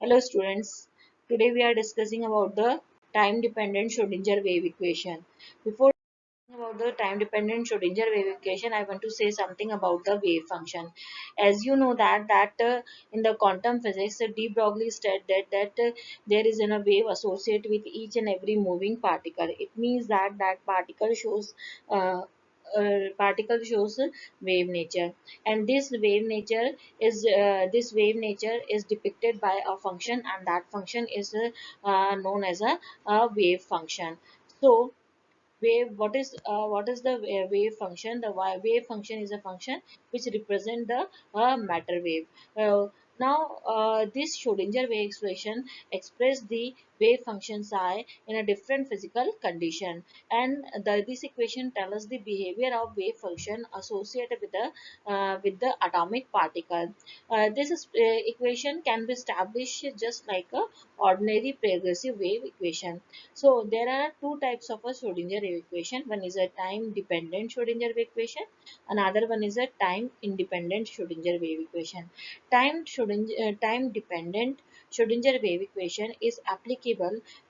Hello students. Today we are discussing about the time dependent Schrodinger wave equation. Before talking about the time dependent Schrodinger wave equation, I want to say something about the wave function. As you know that in the quantum physics, de Broglie said that there is a wave associated with each and every moving particle. It means that uh, particle shows wave nature, and this wave nature is depicted by a function, and that function is known as a wave function. So wave, what is the wave function? The wave function is a function which represent the matter wave. This Schrodinger wave expression express the wave function psi in a different physical condition, and this equation tells us the behavior of wave function associated with the atomic particle. Equation can be established just like a ordinary progressive wave equation. So there are two types of a Schrodinger wave equation. One is a time dependent Schrodinger wave equation. Another one is a time independent Schrodinger wave equation. Time dependent Schrodinger wave equation is applicable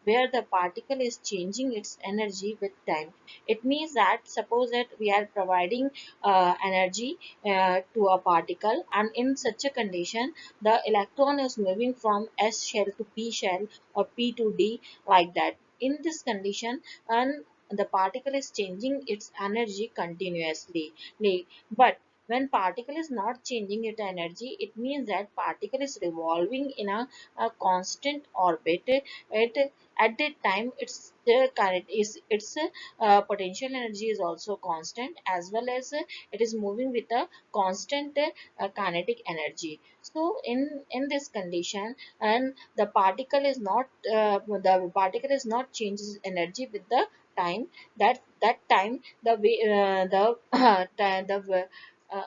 where the particle is changing its energy with time. It means that suppose that we are providing energy to a particle, and in such a condition the electron is moving from S shell to P shell or P to D, like that. In this condition, and the particle is changing its energy continuously. But when particle is not changing its energy, it means that particle is revolving in a constant orbit. At that time, its potential energy is also constant, as well as it is moving with a constant kinetic energy. So in this condition, and the particle is not changes energy with the time. That time the way the uh,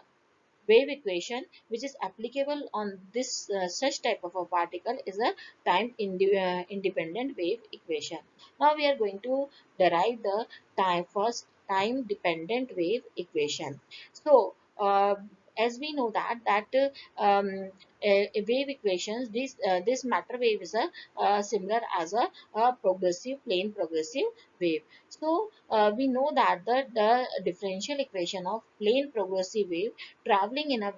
wave equation which is applicable on this such type of a particle is a independent wave equation. Now we are going to derive the time dependent wave equation. So as we know that wave equations, this matter wave is a similar as a progressive plane progressive wave. So we know that the differential equation of plane progressive wave traveling in a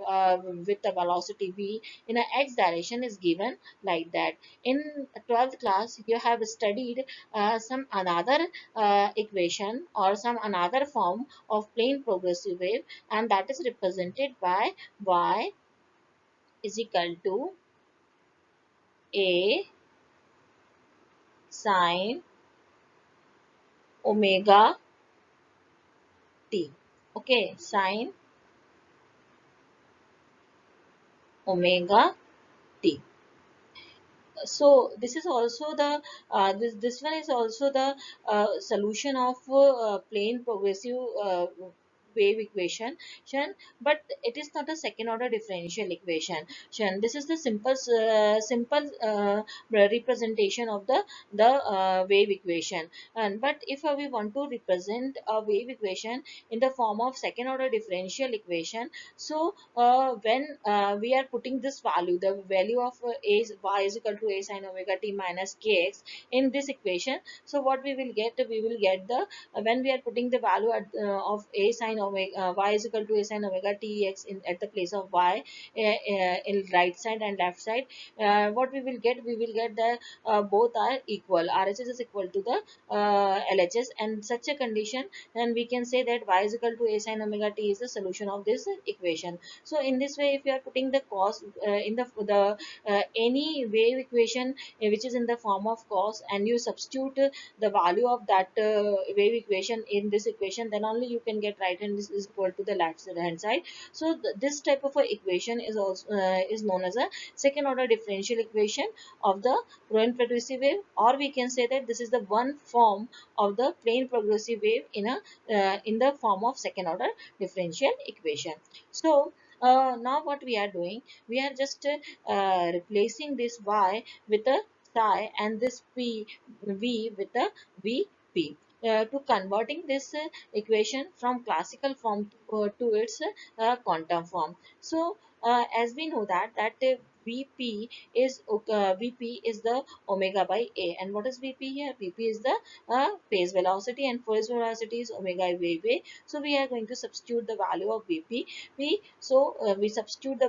with a velocity v in a x direction is given like that. In 12th class, you have studied some another equation or some another form of plane progressive wave, and that is represented by y is equal to a sine omega t. Okay, sine omega t. So this is also the this one is also the solution of plane progressive wave equation, but it is not a second order differential equation. This is the simple representation of the wave equation. And but if we want to represent a wave equation in the form of second order differential equation, so when we are putting this value, the value of y is equal to a sine omega t minus kx in this equation, so what we will get the when we are putting the value of a sine omega y is equal to a sine omega t x in at the place of y in right side and left side, what we will get the both are equal. RHS is equal to the LHS, and such a condition, then we can say that y is equal to a sine omega t is the solution of this equation. So in this way, if you are putting the cos in the any wave equation which is in the form of cos, and you substitute the value of that wave equation in this equation, then only you can get right hand is equal to the left hand side. So this type of a equation is also is known as a second order differential equation of the Rowan progressive wave, or we can say that this is the one form of the plane progressive wave in the form of second order differential equation. So now what we are doing, we are just replacing this y with a psi and this p v with a vp. To converting this equation from classical form to its quantum form. So as we know that Vp is Vp is the omega by a. And what is Vp here? Vp is the phase velocity, and phase velocity is omega by a. So we are going to substitute the value of Vp. We substitute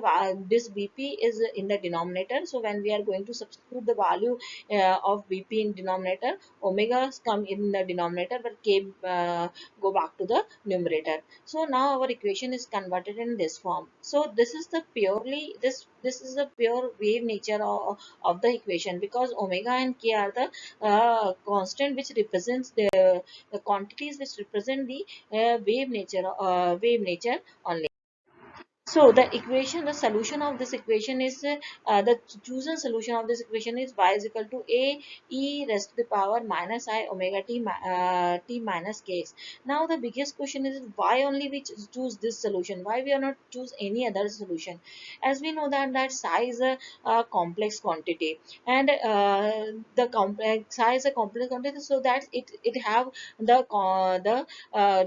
this Vp is in the denominator. So when we are going to substitute the value of Vp in denominator, omegas come in the denominator, but k go back to the numerator. So now our equation is converted in this form. So this is the purely this is the pure wave nature of the equation, because omega and k are the constant which represents the quantities which represent the wave nature only. So the equation, the solution of this equation is the chosen solution of this equation is y is equal to a e raised to the power minus I omega t t minus kx. Now the biggest question is, why only we choose this solution? Why we are not choose any other solution? As we know that psi is a complex quantity, and the complex psi is a complex quantity, so that it have the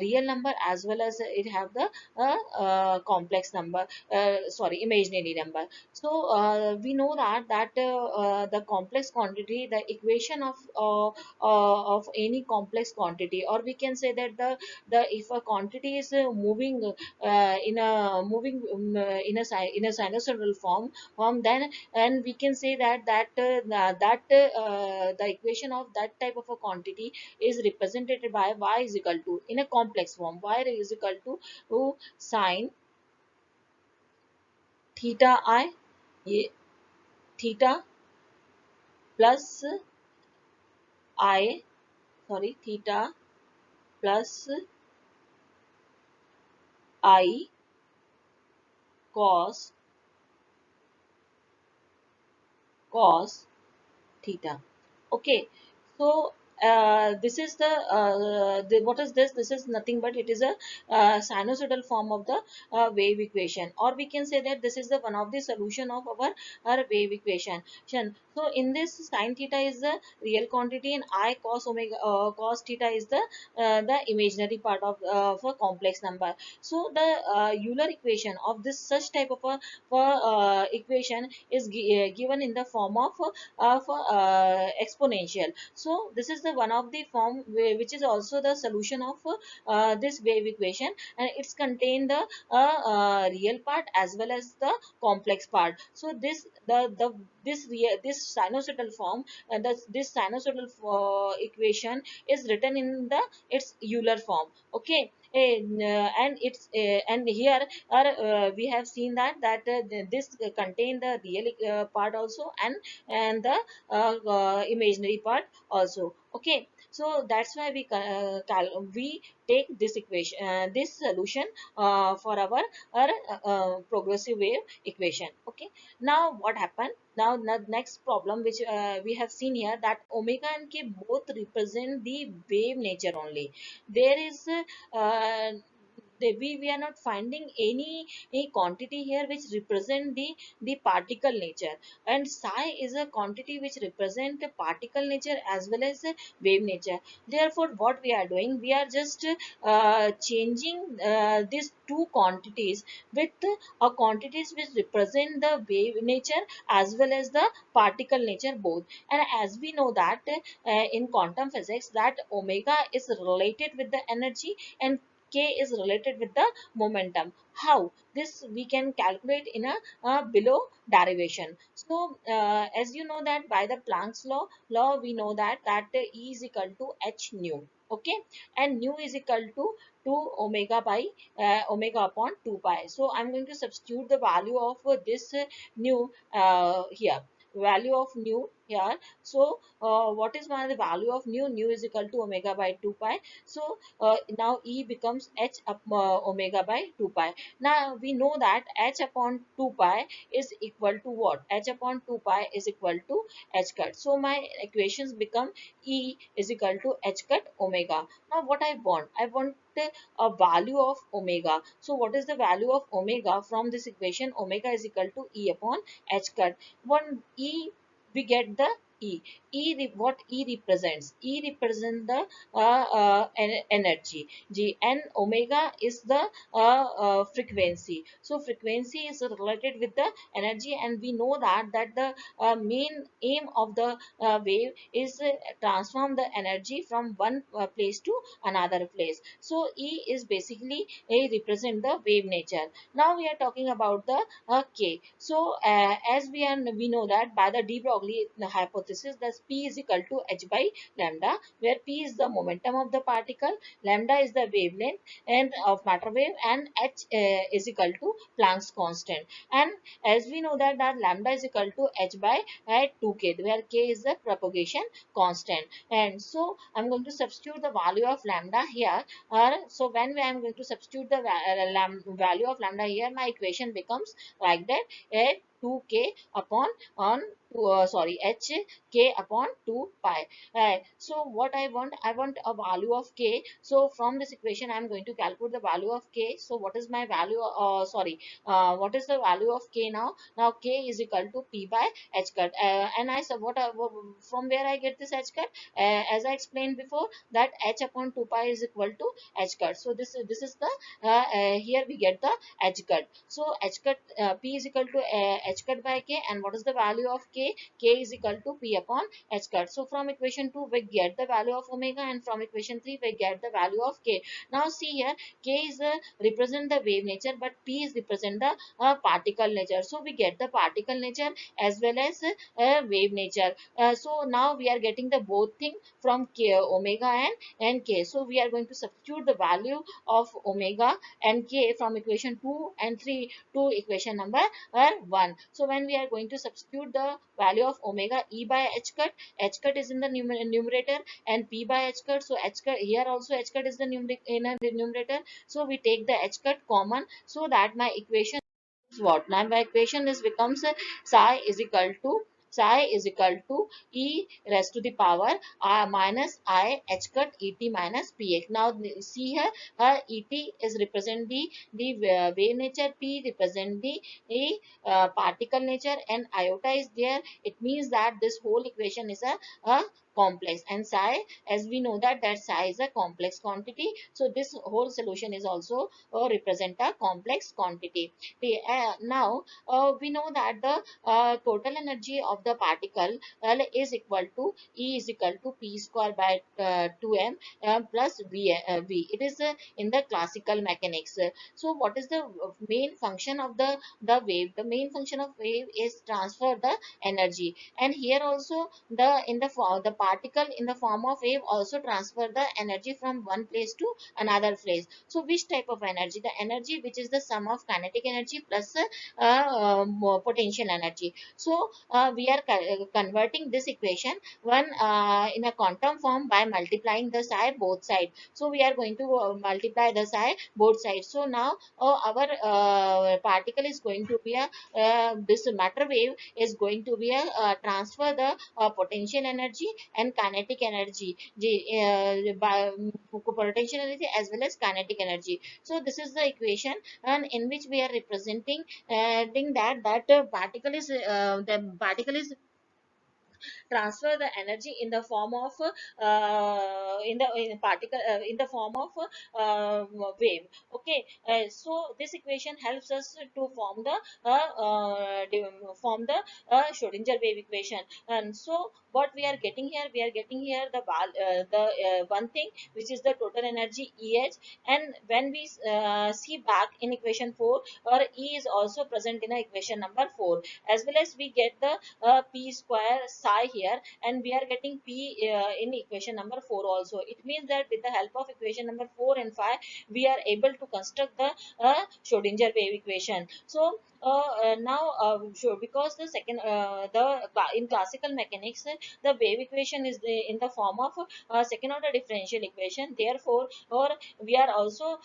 real number as well as it have the complex number, sorry, imaginary number. So we know that the complex quantity, the equation of any complex quantity, or we can say that the if a quantity is moving in a sinusoidal form, then, and we can say that the equation of that type of a quantity is represented by y is equal to, in a complex form, y is equal to sine theta I, theta plus I, sorry, theta plus I cos cos theta. Okay, so this is what is this? This is nothing but it is a sinusoidal form of the wave equation, or we can say that this is the one of the solution of our wave equation. So in this, sin theta is the real quantity, and I cos omega cos theta is the imaginary part of a complex number. So the Euler equation of this such type of a equation is given in the form of exponential. So this is the one of the form which is also the solution of this wave equation, and it's contain the real part as well as the complex part. So this sinusoidal form, this sinusoidal equation is written in the its Euler form. Okay, and here we have seen that this contain the real part also, and the imaginary part also. Okay, so that's why we take this equation, this solution for our progressive wave equation. Okay, now what happened? Now the next problem which we have seen here, that omega and k both represent the wave nature only. There is we are not finding any quantity here which represent the particle nature, and psi is a quantity which represent a particle nature as well as a wave nature. Therefore what we are doing, we are just changing these two quantities with quantities which represent the wave nature as well as the particle nature both. And as we know that in quantum physics, that omega is related with the energy and k is related with the momentum. How this we can calculate in a below derivation. So as you know that by the Planck's law we know that E is equal to h nu. Okay, and nu is equal to omega by omega upon 2 pi. So I'm going to substitute the value of this nu here, value of nu here. So what is the value of nu? Nu is equal to omega by 2 pi. So now E becomes h up omega by 2 pi. Now we know that h upon 2 pi is equal to what? H upon 2 pi is equal to h cut. So my equations become E is equal to h cut omega. Now what I want? I want a value of omega. So what is the value of omega from this equation? Omega is equal to E upon h cut. One E, we get the E. What E represents? E represents the energy. G and omega is the frequency. So frequency is related with the energy, and we know that the main aim of the wave is transform the energy from one place to another place. So E is basically represent the wave nature. Now we are talking about the K. So as we know that by the de Broglie hypothesis, that P is equal to h by lambda, where P is the momentum of the particle, lambda is the wavelength and of matter wave, and h is equal to Planck's constant. And as we know that lambda is equal to h by 2k, where k is the propagation constant. And so I'm going to substitute the value of lambda here. So when I am going to substitute the value of lambda here, my equation becomes like that: 2k upon on sorry h k upon 2 pi. So what I want a value of k. So from this equation I am going to calculate the value of k. So what is my value, what is the value of k now? Now k is equal to p by h cut, and I said from where I get this h cut, as I explained before, that h upon 2 pi is equal to h cut. So this is the here we get the h cut. So h cut, p is equal to h cut by k, and what is the value of k? K is equal to p upon h cut. So from equation 2 we get the value of omega, and from equation 3 we get the value of k. Now see here, k is represent the wave nature, but p is represent the particle nature. So we get the particle nature as well as wave nature. So now we are getting the both thing from k, omega and k. So we are going to substitute the value of omega and k from equation 2 and 3 to equation number 1. So when we are going to substitute the value of omega, e by h cut is in the numerator, and p by h cut. So h cut here also, h cut is the in a numerator. So we take the h cut common, so that my equation what? Now my equation is becomes psi is equal to e raised to the power minus I h cut et minus px. Now see here, et is represent the wave nature, p represent the particle nature, and iota is there. It means that this whole equation is a complex, and psi, as we know that psi is a complex quantity. So this whole solution is also represent a complex quantity. Now we know that the total energy of the particle is equal to E is equal to P square by 2m plus v. It is in the classical mechanics. So what is the main function of the wave? The main function of wave is transfer the energy, and here also the particle in the form of wave also transfer the energy from one place to another place. So which type of energy? The energy which is the sum of kinetic energy plus potential energy. So we are converting this equation one in a quantum form by multiplying the psi both sides. So we are going to multiply the psi both sides. So now our particle is going to be a this matter wave is going to be a transfer the potential energy and kinetic energy, by potential energy as well as kinetic energy. So this is the equation, and in which we are representing thing that particle is the particle is transfer the energy in the form of in particle in the form of wave. Okay, so this equation helps us to form the Schrodinger wave equation. And so what we are getting here, we are getting here the one thing which is the total energy Eh, and when we see back in equation 4, or E is also present in equation number 4, as well as we get the p square psi here, and we are getting p in equation number 4 also. It means that with the help of equation number 4 and 5 we are able to construct the Schrodinger wave equation. So now sure, because the second in classical mechanics the wave equation is in the form of second order differential equation. Therefore, or we are also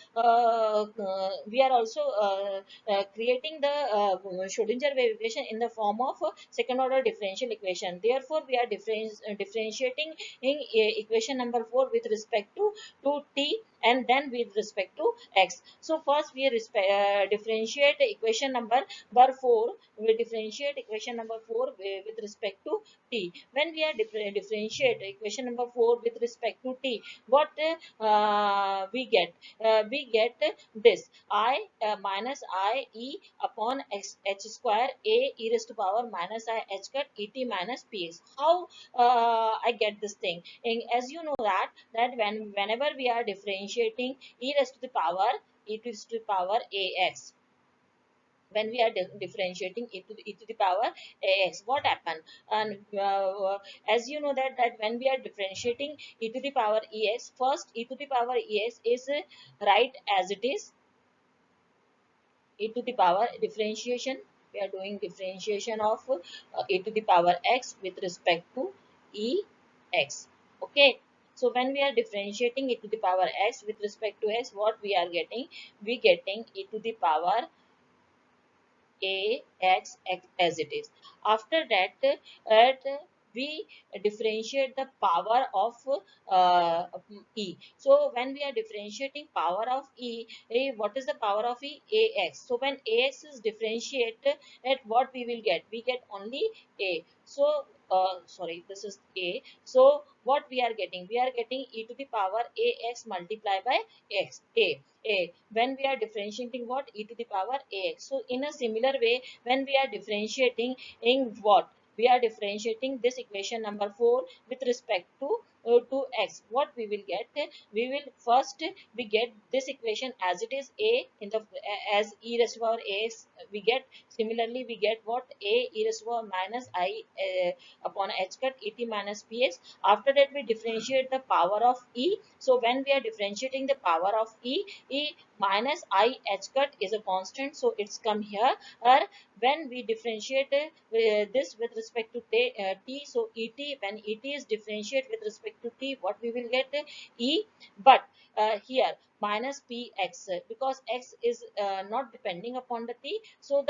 creating the Schrodinger wave equation in the form of second order differential equation. Therefore, we are differentiating in equation number 4 with respect to t and then with respect to x. So first we differentiate equation number 4. We differentiate equation number 4 with respect to t. When we are differentiate equation number 4 with respect to t, what we get this I minus I e upon x h square a e raised to power minus I h cut e t minus px. How I get this thing? And as you know that whenever we are differentiating e raised to the power e raised to the power ax, when we are differentiating e to the power ax, what happened? And as you know that when we are differentiating e to the power ex, first e to the power ex is right as it is, e to the power differentiation. We are doing differentiation of e to the power x with respect to e x. Okay, so when we are differentiating e to the power x with respect to x, what we are getting? We getting e to the power x as it is. After that, we differentiate the power of uh, e. So when we are differentiating power of e, what is the power of e? Ax. So when ax is differentiated, at what we will get? We get only a. So sorry, this is a. So what we are getting? We are getting e to the power ax multiplied by x a. When we are differentiating what? E to the power ax. So in a similar way, when we are differentiating in what? We are differentiating this equation number 4 with respect to x. What we will get? We will first we get this equation as it is a in the as e raised to power ax. We get similarly we get what? A e raised to power minus I upon h cut et minus px. After that we differentiate the power of e. So when we are differentiating the power of e minus I h cut is a constant, so it's come here. Or when we differentiate this with respect to t, so et, when et is differentiate with respect to t, what we will get? E. But here minus px, because x is not depending upon the t, so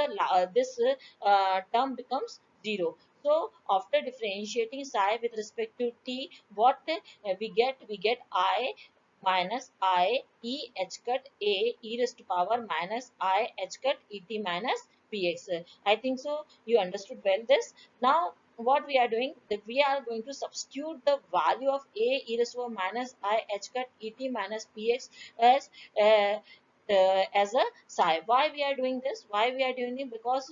this term becomes 0. So after differentiating psi with respect to t, what we get I minus I e h cut a e raised to power minus I h cut et minus px. I think so you understood well this. Now what we are doing, that we are going to substitute the value of a e raised to power minus I h cut et minus px as as a psi. Why we are doing this? Why we are doing it? Because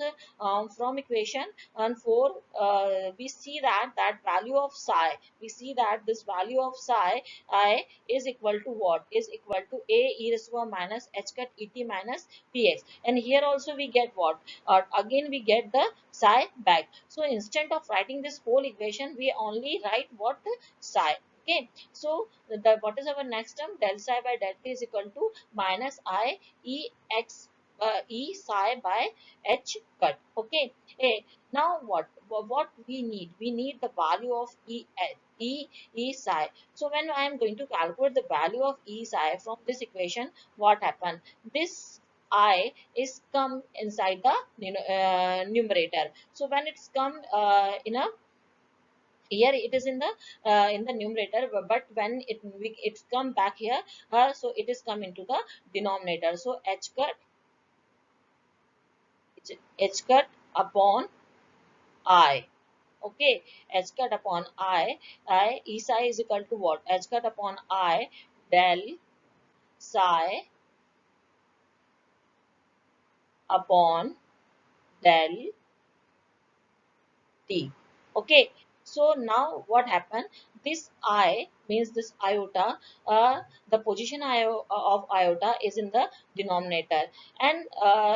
from equation and 4 we see that value of psi, we see that this value of psi I is equal to what? Is equal to a e raised to power minus h cut et minus px. And here also we get what? Again we get the psi back. So instead of writing this whole equation, we only write what? Psi. Okay, so the what is our next term? Del psi by del t is equal to minus I e x e psi by h cut. Okay, now what we need? We need the value of e psi. So when I am going to calculate the value of e psi from this equation, what happened? This I is come inside the numerator. So when it's come in a, here it is in the numerator, but when it's come back here, so it is come into the denominator. So h cut upon I. Okay, h cut upon I e psi is equal to what? H cut upon I del psi upon del t. Okay, so now what happened? This I means this iota, the position of iota is in the denominator, and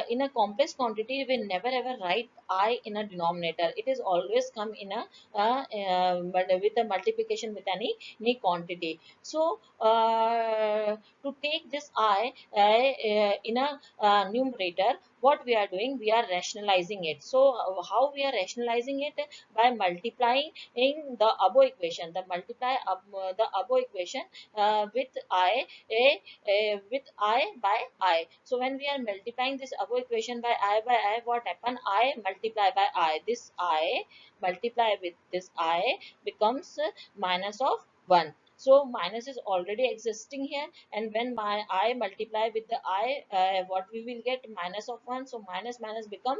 in a complex quantity we never ever write I in a denominator. It is always come in a but with a multiplication with any quantity. So to take this I in a numerator, what we are doing? We are rationalizing it. So how we are rationalizing it? By multiplying in the above equation, the multiply the above equation with with I by I. So when we are multiplying this above equation by I, what happen? I multiply by I. This I multiply with this I becomes minus of 1. So minus is already existing here, and when my I multiply with the I, what we will get? Minus of 1. So minus minus become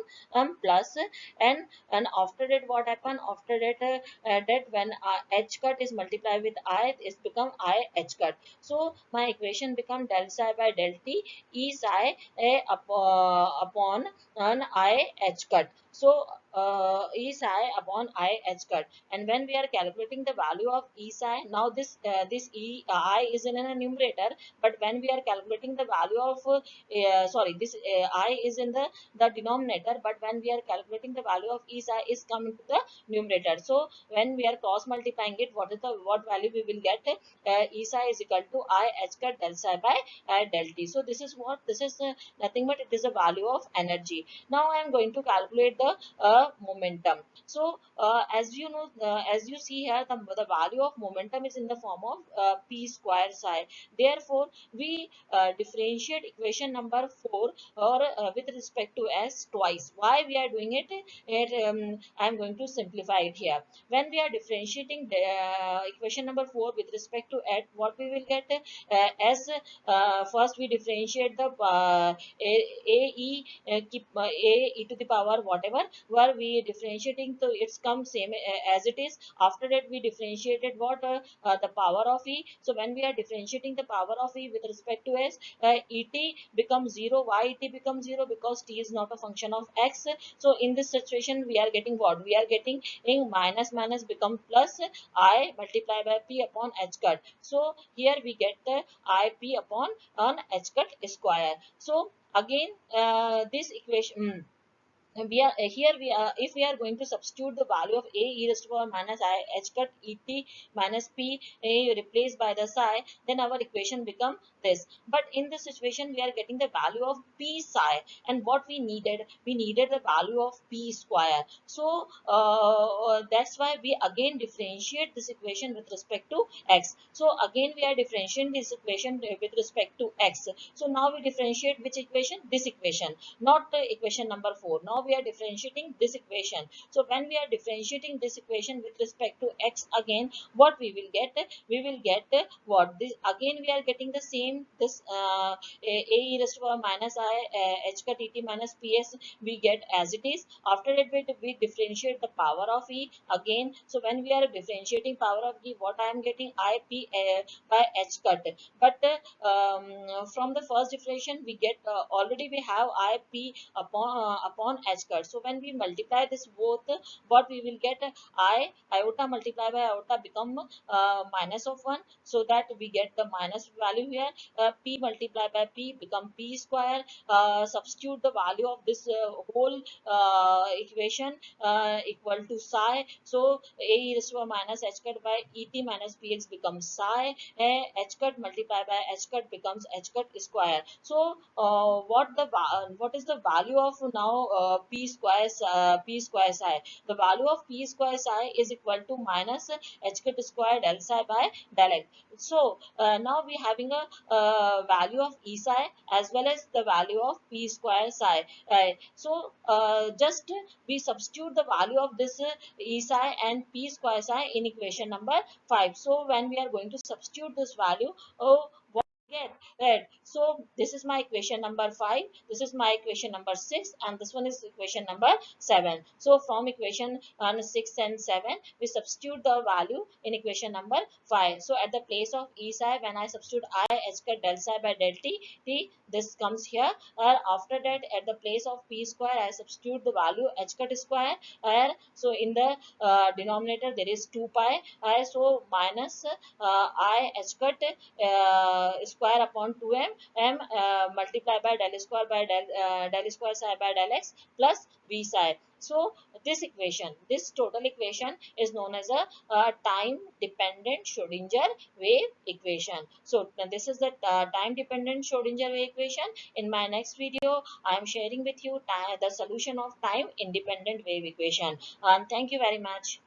plus, and after that what happen? After that, that when h cut is multiplied with I, it's become I h cut. So my equation become del psi by del t e psi upon an I h cut. So E psi upon I h cut. And when we are calculating the value of E psi, now this E I is in a numerator, but when we are calculating the value of sorry, this I is in the denominator, but when we are calculating the value of E psi is come into the numerator. So when we are cross multiplying it, what value we will get? E psi is equal to I h cut del psi by del t. So this is what, this is nothing but it is a value of energy. Now I am going to calculate the momentum. So as you know, as you see here, the value of momentum is in the form of p square psi. Therefore we differentiate equation number 4 or with respect to s twice. Why we are doing it? I am going to simplify it here. When we are differentiating the equation number 4 with respect to s, what we will get? As first we differentiate the a e to the power whatever, where we differentiating, so it's come same as it is. After that we differentiated what? The power of e. So when we are differentiating the power of e with respect to s, et becomes 0. Why et becomes 0? Because t is not a function of x. So in this situation we are getting what? We are getting in minus minus become plus, I multiply by p upon h cut. So here we get the I p upon an h cut square. So again this equation, we are here we are, if we are going to substitute the value of a e raised to power minus I h cut et minus p replaced by the psi, then our equation become this. But in this situation we are getting the value of p psi, and what we needed the value of p square. So that's why we again differentiate this equation with respect to x. So again we are differentiating this equation with respect to x. So now we differentiate which equation? This equation, not equation number 4. Now we are differentiating this equation. So when we are differentiating this equation with respect to x, again what we will get? We will get what? This again we are getting the same, this a e raised to power minus I h cut et minus ps we get as it is. After that we differentiate the power of e again. So when we are differentiating power of e, what I am getting? I p by h cut. But from the first differentiation we get already we have I p upon h cut. So when we multiply this both, what we will get? I iota multiply by iota become minus of 1, so that we get the minus value here. P multiply by p become p square. Substitute the value of this whole equation equal to psi. So a e raised to power minus h cut by et minus px becomes psi. H cut multiplied by h cut becomes h cut square. So what is the value of now p square psi? The value of p square psi is equal to minus h cut square del psi by del x. So now we having a value of e psi as well as the value of p square psi. So just we substitute the value of this e psi and p square psi in equation number 5. So when we are going to substitute this value, what we get? Right. So this is my equation number 5, this is my equation number 6, and this one is equation number 7. So from equation 6 and 7 we substitute the value in equation number 5. So at the place of e psi, when I substitute I h cut del psi by del t, this comes here. After that, at the place of p square I substitute the value h cut square. So in the denominator there is 2 pi. So minus I h cut square upon 2m multiplied by del square psi by del x plus v psi. So this total equation is known as a time dependent Schrodinger wave equation. So this is the time dependent Schrodinger wave equation. In my next video I am sharing with you the solution of time independent wave equation. Thank you very much.